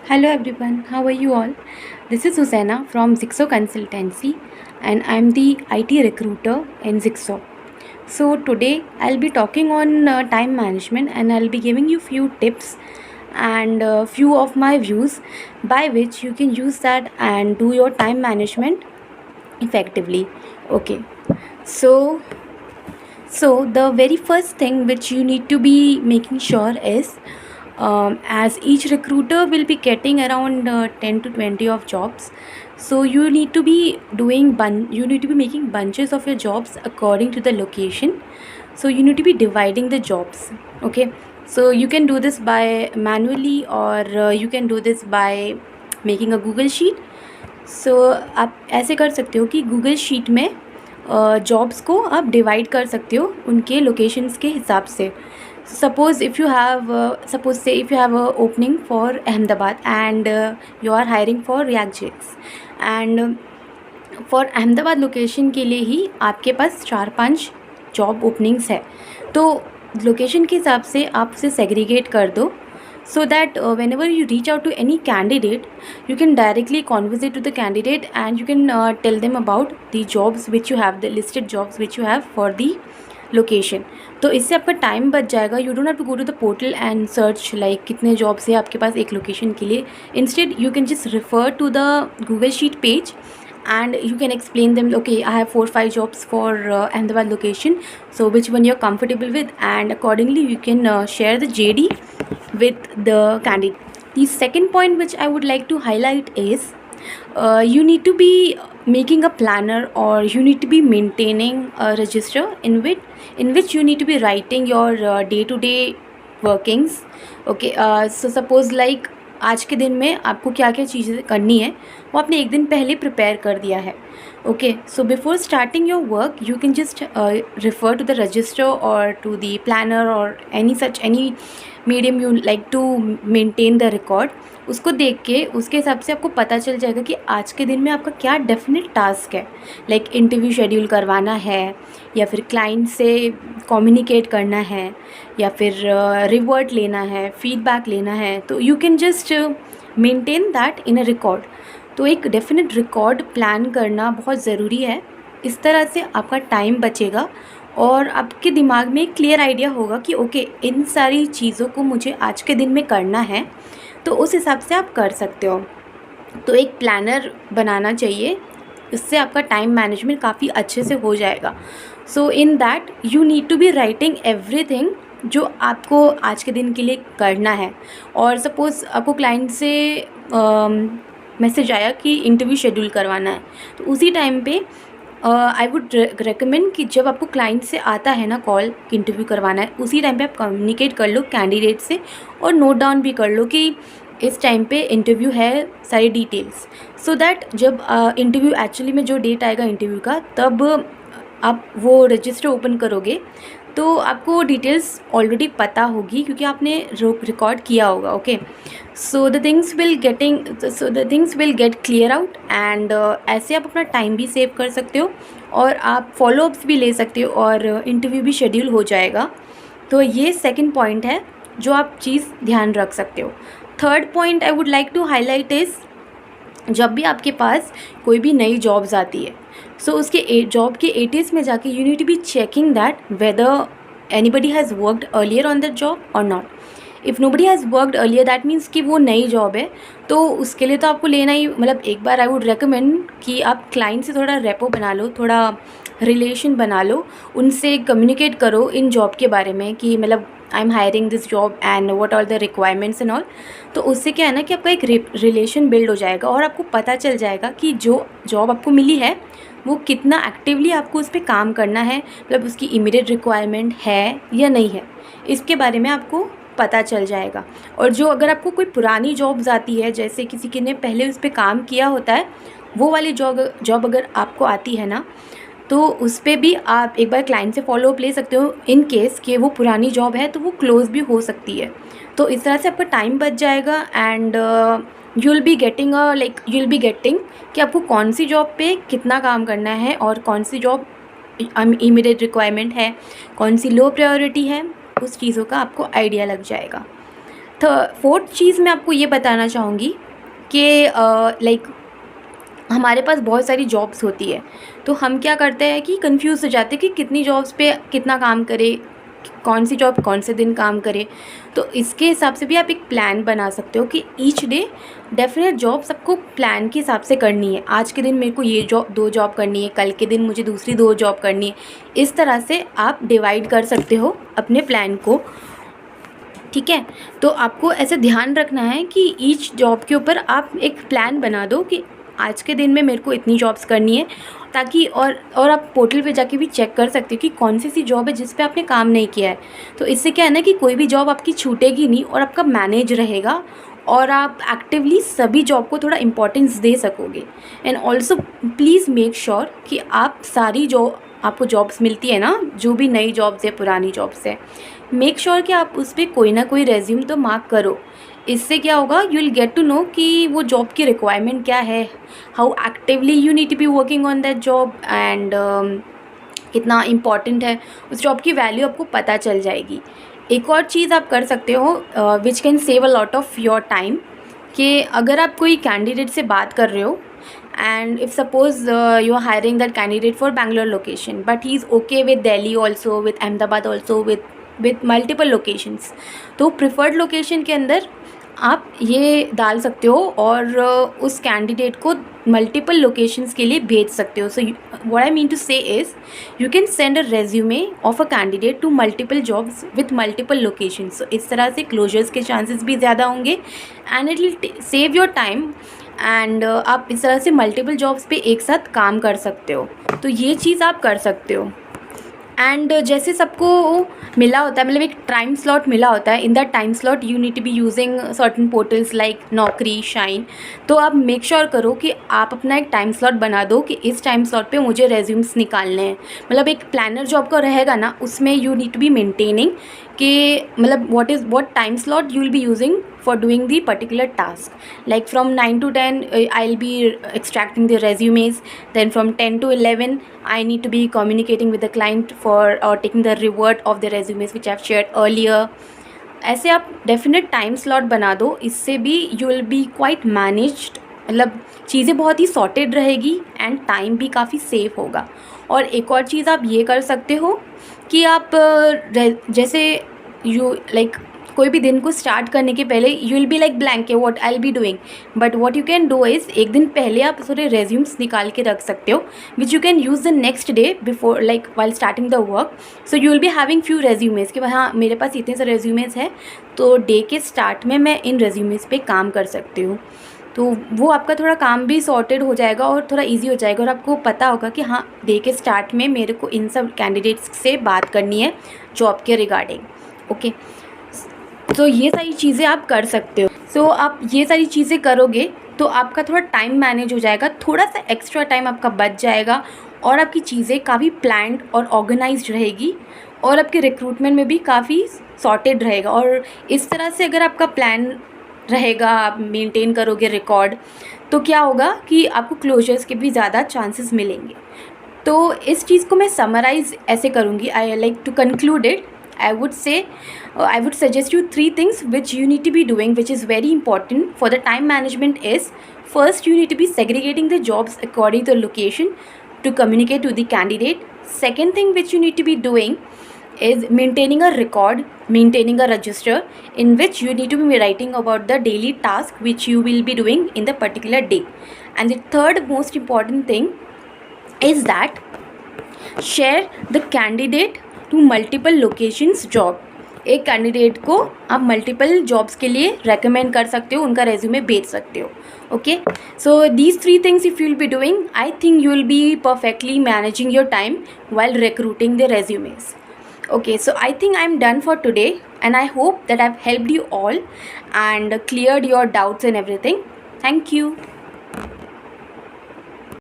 Hello everyone, how are you all? This is Susanna from Zixo Consultancy and I'm the IT recruiter in Zixo. So today I'll be talking on time management and I'll be giving you few tips and few of my views by which you can use that and do your time management effectively. Okay. So the very first thing which you need to be making sure is as each recruiter will be getting around 10 to 20 of jobs, so you need to be making bunches of your jobs according to the location. So you need to be dividing the jobs. Okay, so you can do this by manually or you can do this by making a Google sheet. सो आप ऐसे कर सकते हो कि Google sheet में jobs को आप divide कर सकते हो उनके लोकेशंस के हिसाब से. Suppose if you have say if you have a opening for Ahmedabad and you are hiring for React.js and for Ahmedabad location के लिए ही आपके पास 4-5 जॉब ओपनिंग्स है, तो लोकेशन के हिसाब से आप उसे सेग्रीगेट कर दो so that whenever you reach out to any candidate you can directly conversate to the candidate and you can tell them about the jobs which you have, the listed jobs which you have for the location. तो इससे आपका time बच जाएगा. You don't have to go to the portal and search like कितने jobs है आपके पास एक लोकेशन के लिए. Instead you can just refer to the Google sheet page and you can explain them, okay, I have 4-5 jobs for Ahmedabad location, so which one you're comfortable with, and accordingly you can share the JD with the candidate. The second point which I would like to highlight is you need to be making a planner or you need to be maintaining a register in which you need to be writing your day-to-day workings. Okay, so suppose like आज के दिन में आपको क्या क्या चीज़ें करनी है वो आपने एक दिन पहले प्रिपेयर कर दिया है. Okay, so before starting your work you can just refer to the register or to the planner or any medium you like to maintain the record. उसको देख के उसके हिसाब से आपको पता चल जाएगा कि आज के दिन में आपका क्या डेफिनेट टास्क है. लाइक इंटरव्यू शेड्यूल करवाना है या फिर क्लाइंट से कम्युनिकेट करना है या फिर रिवर्ट लेना है, फीडबैक लेना है. तो you can just maintain that in a record. तो एक डेफिनेट रिकॉर्ड प्लान करना बहुत ज़रूरी है. इस तरह से आपका टाइम बचेगा और आपके दिमाग में एक क्लियर आइडिया होगा कि ओके इन सारी चीज़ों को मुझे आज के दिन में करना है, तो उस हिसाब से आप कर सकते हो. तो एक प्लानर बनाना चाहिए, इससे आपका टाइम मैनेजमेंट काफ़ी अच्छे से हो जाएगा. So in that you need to be writing everything जो आपको आज के दिन के लिए करना है. और सपोज़ आपको क्लाइंट से मैसेज आया कि इंटरव्यू शेड्यूल करवाना है, तो उसी टाइम पे आई वुड रेकमेंड कि जब आपको क्लाइंट से आता है ना कॉल कि इंटरव्यू करवाना है, उसी टाइम पे आप कम्युनिकेट कर लो कैंडिडेट से और नोट डाउन भी कर लो कि इस टाइम पे इंटरव्यू है, सारी डिटेल्स. सो दैट जब इंटरव्यू एक्चुअली में जो डेट आएगा इंटरव्यू का, तब आप वो रजिस्टर ओपन करोगे तो आपको डिटेल्स ऑलरेडी पता होगी क्योंकि आपने रिकॉर्ड किया होगा. Okay, so the things will get clear out and ऐसे आप अपना टाइम भी सेव कर सकते हो और आप फॉलोअप्स भी ले सकते हो और इंटरव्यू भी शेड्यूल हो जाएगा. तो ये सेकंड पॉइंट है जो आप चीज़ ध्यान रख सकते हो. Third point I would like to highlight is जब भी आपके पास कोई भी नई जॉब्स आती है, सो उसके जॉब के एटीएस में जाके you need to be checking that whether anybody has worked earlier on that job or not. If nobody has worked earlier that means कि वो नई जॉब है, तो उसके लिए तो आपको लेना ही, मतलब एक बार आई वुड रेकमेंड कि आप क्लाइंट से थोड़ा रेपो बना लो, थोड़ा रिलेशन बना लो, उनसे कम्युनिकेट करो इन जॉब के बारे में कि मतलब I am hiring this job and what are the requirements and all. तो उससे क्या है ना कि आपका एक रिलेशन बिल्ड हो जाएगा और आपको पता चल जाएगा कि जो जॉब आपको मिली है वो कितना एक्टिवली आपको उस पर काम करना है, मतलब उसकी इमीडिएट रिक्वायरमेंट है या नहीं है, इसके बारे में आपको पता चल जाएगा. और जो अगर आपको कोई पुरानी जॉब्स आती है, जैसे किसी के ने पहले उस पर काम किया होता है, वो वाली जॉब अगर आपको आती है ना, तो उस पर भी आप एक बार क्लाइंट से फॉलोअप ले सकते हो. इन केस कि वो पुरानी जॉब है तो वो क्लोज भी हो सकती है. तो इस तरह से आपका टाइम बच जाएगा and you will be getting कि आपको कौन सी जॉब पे कितना काम करना है और कौन सी जॉब इमीडिएट रिक्वायरमेंट है, कौन सी लो प्रायोरिटी है, उस चीज़ों का आपको आइडिया लग जाएगा. फोर्थ चीज़ मैं आपको ये बताना चाहूँगी कि लाइक हमारे पास बहुत सारी जॉब्स होती है, तो हम क्या करते हैं कि कंफ्यूज हो जाते हैं कि कितनी जॉब्स पे कितना काम करें, कौन सी जॉब कौन से दिन काम करें। तो इसके हिसाब से भी आप एक प्लान बना सकते हो कि ईच डे डेफिनेट जॉब सबको प्लान के हिसाब से करनी है। आज के दिन मेरे को ये जॉब 2 जॉब करनी है, कल के दिन मुझे दूसरी 2 जॉब करनी है। इस तरह से आप डिवाइड कर सकते हो अपने प्लान को, ठीक है। तो आपको ऐसे ध्यान रखना है कि ईच जॉब के ऊपर आप एक प्लान बना दो कि आज के दिन में मेरे को इतनी जॉब्स करनी है, ताकि और आप पोर्टल पे जाके भी चेक कर सकते हो कि कौन सी जॉब है जिस पे आपने काम नहीं किया है। तो इससे क्या है ना कि कोई भी जॉब आपकी छूटेगी नहीं और आपका मैनेज रहेगा और आप एक्टिवली सभी जॉब को थोड़ा इम्पोर्टेंस दे सकोगे। And also please make sure कि आप सारी जो आपको जॉब्स मिलती है ना, जो भी नई जॉब्स है पुरानी जॉब्स है, मेक श्योर कि आप उस पर कोई ना कोई रेज्यूम तो मार्क करो। इससे क्या होगा, you will get to know कि वो जॉब की रिक्वायरमेंट क्या है, how actively you need to be working on that job, and कितना इम्पॉर्टेंट है उस जॉब की वैल्यू आपको पता चल जाएगी। एक और चीज़ आप कर सकते हो which can save a lot of your time, कि अगर आप कोई कैंडिडेट से बात कर रहे हो and if suppose you are hiring that candidate for Bangalore location but he is okay with Delhi also, with Ahmedabad also, with multiple locations, तो preferred location के अंदर आप ये डाल सकते हो और उस कैंडिडेट को मल्टीपल लोकेशंस के लिए भेज सकते हो। So what I mean to say is you can send a resume of a candidate to multiple jobs with multiple locations. So इस तरह से क्लोजर्स के चांसेस भी ज़्यादा होंगे and it will save your time, and आप इस तरह से मल्टीपल जॉब्स पे एक साथ काम कर सकते हो। तो ये चीज़ आप कर सकते हो। एंड जैसे सबको मिला होता है, मतलब एक टाइम स्लॉट मिला होता है, in that time slot you need to be using certain portals like Naukri, Shine. तो आप मेक श्योर करो कि आप अपना एक टाइम स्लॉट बना दो कि इस टाइम स्लॉट पे मुझे रेज्यूम्स निकालने हैं। मतलब एक प्लानर जॉब का रहेगा ना, उसमें you need to be maintaining कि मतलब what time slot you will be using for doing the particular task. Like from 9 to 10 I'll be extracting the resumes, then from 10 to 11 I need to be communicating with the client for or taking the revert of the resumes which I've shared earlier. ऐसे आप definite time slot बना दो, इससे भी you will B quite managed, मतलब चीज़ें बहुत ही sorted रहेगी एंड टाइम भी काफ़ी सेफ होगा। और एक और चीज़ आप ये कर सकते हो कि आप जैसे यू लाइक कोई भी दिन को स्टार्ट करने के पहले you will be like blank है what I will be doing, but what you can do is एक दिन पहले आप थोड़े रेज्यूम्स निकाल के रख सकते हो which you can use the next day before like while starting the work. So you will be having few resumes कि हाँ मेरे पास इतने से रेज्यूमेज हैं, तो डे के स्टार्ट में मैं इन रेज्यूमेज पे काम कर सकती हूँ। तो वो आपका थोड़ा काम भी सॉर्टेड हो जाएगा और थोड़ा इजी हो जाएगा और आपको पता होगा कि हाँ डे के स्टार्ट में मेरे को इन सब कैंडिडेट्स से बात करनी है जॉब के रिगार्डिंग। ओके, तो ये सारी चीज़ें आप कर सकते हो। सो आप ये सारी चीज़ें करोगे तो आपका थोड़ा टाइम मैनेज हो जाएगा, थोड़ा सा एक्स्ट्रा टाइम आपका बच जाएगा और आपकी चीज़ें काफ़ी प्लान्ड और ऑर्गेनाइज्ड रहेगी और आपके रिक्रूटमेंट में भी काफ़ी सॉर्टेड रहेगा। और इस तरह से अगर आपका प्लान रहेगा, आप मेंटेन करोगे रिकॉर्ड, तो क्या होगा कि आपको क्लोजर्स के भी ज़्यादा चांसेस मिलेंगे। तो इस चीज़ को मैं समराइज़ ऐसे करूँगी, I like to conclude it, I would suggest you 3 things which you need to be doing, which is very important for the time management is, first you need to be segregating the jobs according to the location to communicate to the candidate. Second thing which you need to be doing is maintaining a record, maintaining a register in which you need to be writing about the daily task which you will be doing in the particular day. And the third most important thing is that share the candidate to multiple locations job. एक candidate को आप multiple jobs के लिए recommend कर सकते हो, उनका resume भेज सकते हो। Okay, so these 3 things if you will be doing, I think you will be perfectly managing your time while recruiting the resumes. Okay, so I think I'm done for today and I hope that I've helped you all and cleared your doubts and everything. Thank you.